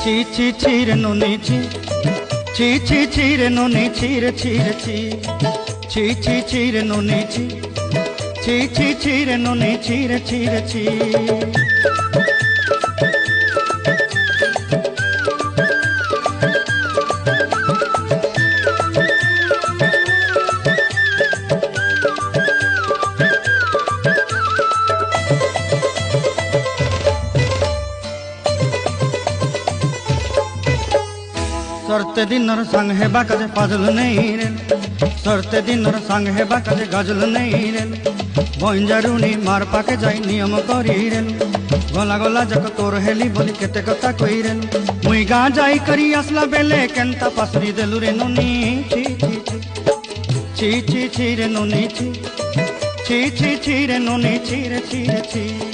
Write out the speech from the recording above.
ছি ছি ছি রে নুনি ছি, ছি ছি ছি রে নুনি ছি রে ছি রে ছি, ছি ছি ছি রে নুনি ছি, ছি ছি ছি রে নুনি ছি রে ছি রে ছি। सरते दिनर संग हेबा काजे पाजल नहीं रे, सरते दिनर संग हेबा काजे गजल नहीं रे, बंजारुनी मार पाके जाई नियम करी रे, गला गला जक तोर हेली बोली केते कथा कई रे, मुई गा जाई करी असला बेले केंता पासरी देलु रे नुनी ची ची ची, ची ची ची रे नुनी ची, ची ची ची रे नुनी ची रे ची रे ची।